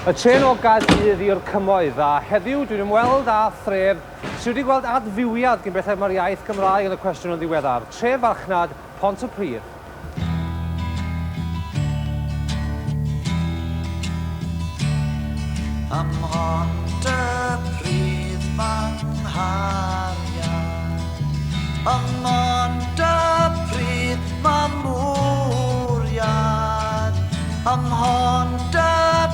Y tren o Gaerdydd i'r Cymoedd, a heddiw dwi'n ymweld â thref sydd wedi gweld adfywiad gyn bethau mae'r iaith Gymraeg yn y cwestiwn yn ddiweddar. Tref farchnad Pontypridd. Ym Mhontypridd ma'n harian, ym Mhontypridd ma'n mwriad, ym Mhontypridd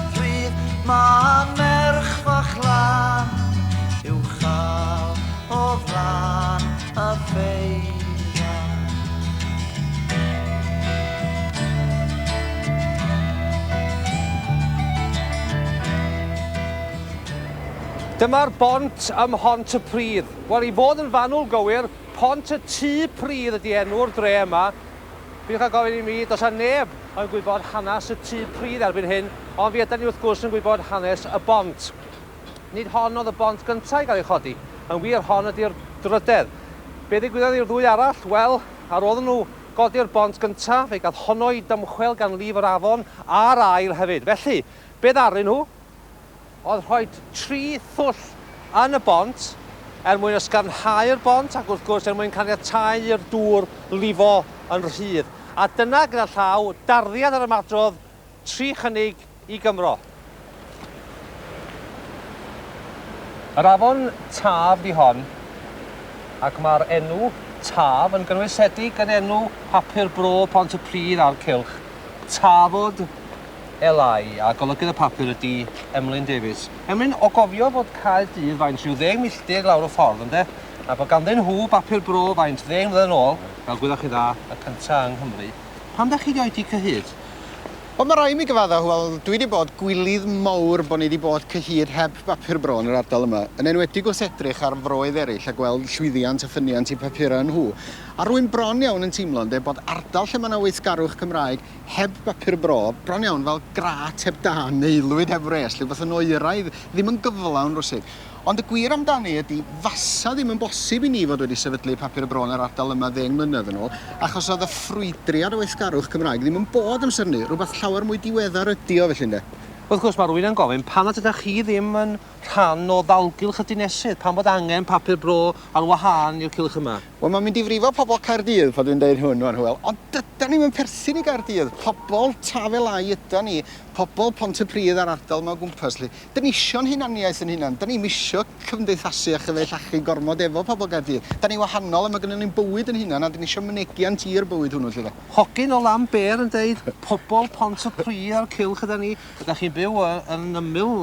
ma' merch fachlan uwchal o flan y feirian. Dyma'r bont ym Mhontypridd. Wel, i fod yn fanwl gywir, Pont y Tŷ Pridd ydi enw'r dre yma. Byddwch â gofyn i mi, does a neb yn gwybod hanes y Tŷ Pridd erbyn hyn, ond fi ydyn ni wrth gwrs yn gwybod hanes y bont. Nid hon oedd y bont gyntaf i gael ei chodi, yn wir hon ydy'r drydedd. Be ddigwyddodd i'r ddwy arall? Wel, ar ôl nhw godi'r bont gyntaf, fe gael honno i dymchwel gan lif yr afon a'r ail hefyd. Felly, be ddaru nhw? Oedd rhoi 3 thwll yn y bont mwyn ysgafnhau'r bont ac wrth gwrs mwyn caniatáu i'r dŵr lifo yn rhydd. A dyna gyda llaw darddiad ar ymadrodd 3 chynnig i Gymro. Yr afon Taf di hon ac mae'r enw Taf yn gynwysedig yn enw papur bro Pontypridd a'r cylch. Tafod Elai, a golygydd y papur ydi Emlyn Davies. Emlyn, o gofio bod Caerdydd faint rhyw 10 milltir lawr y ffordd, ynddo? A bod ganddyn nhw papur bro faint 10 mlynedd yn ôl, fel gwyddoch chi dda, y cyntaf yng Nghymru. Pam da chi dioedi cyhyd? Wel, mae rai mi gyfadda, wel, dwi wedi bod gwilydd mawr bod ni wedi bod cyhyd heb papur bro yn yr ardal yma. Yn enwedig wrth edrych ar froedd eraill a gweld llwyddiant a ffyniant i papurau nhw. A rwy'n bron iawn yn teimlo bod ardal lle mae yna weithgarwch Cymraeg heb papur bro, bron iawn fel grat heb dan, neilwyd heb res, rhywbeth yn oeraidd, ddim yn gyflawn rwsyd. Ond y gwir amdani ydy, fasa ddim yn bosib i ni fod wedi sefydlu papur y bro yn yr ardal yma 10 mlynedd yn ôl, achos oedd y ffrwydriad o weithgarwch Cymraeg ddim yn bod amser ni, rhywbeth llawer mwy diweddar ydi o felly, ynde? Wrth gwrs, mae rhywun yn gofyn, pan nad ydych chi ddim yn rhan o ddalgylch y dinesydd, pan bod angen papur bro ar wahân i'r cylch yma? Wel, mae'n mynd i frifo pobl Caerdydd, pan dwi'n deud hwn, Hywel, ond dyda ni'n perthyn i Gaerdydd. Pobl Tafod Elai yda ni, pobl Pontypridd a'r ardal yma o gwmpas. Da ni isio'n hunaniaeth yn hunan, da ni'n isio cymdeithasu a chyfeilliachu gormod efo pobl Gaerdydd. Da ni wahanol a mae gennym ni'n bywyd yn hunan a da ni isio mynegiant i'r bywyd hwnnw. Lle. Hogyn o lam ber yn deud, pobl Pontypridd a'r cylch yda ni, ydych chi'n byw yn ymyl...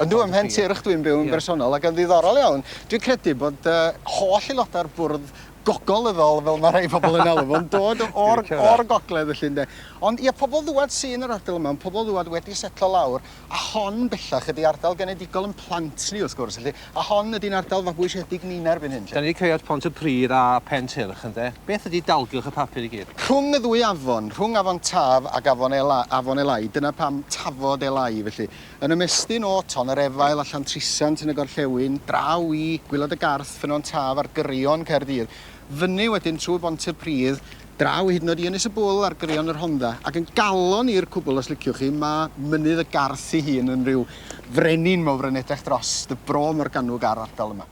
Yndw, ym Mhen Tyrch dwi'n byw yn bersonol ac yn ddiddorol iawn. Dwi'n credu bod holl aelodau'r bwrdd gogolyddol fel mae rhai pobl yn alw, yn dod o'r gogledd felly, ynde. Ond ie, pobl ddwad sy'n yr ardal yma, pobl ddwad wedi setlo lawr, a hon bellach ydi ardal genedigol yn plant ni wrth gwrs, felly, a hon ydi'n ardal fabwysiedig ni'n erbyn hyn. Da ni wedi creu Pontypridd a Pen Tyrch, ynde. Beth ydi dalgylch y papur i gyd? Rhwng y ddwy afon, rhwng afon Taf ac afon Elai, dyna pam Tafod Elai, felly. Yn ymestyn o Ton yr Efail a Llantrisant yn y Gorllewin, draw i Gwylod y Garth, Ffynon Taf a'r Gyrion Caerdydd. Fyny wedyn trwy Pontypridd, draw hyd yn oed i Ynys y Bwl ar Gyrion yr Honda, ac yn galon i'r cwbl os liciwch chi, mae mynydd y Garth ei hun yn rhyw frenin mawr yn edrych dros y bro Morgannwg ar ardal yma.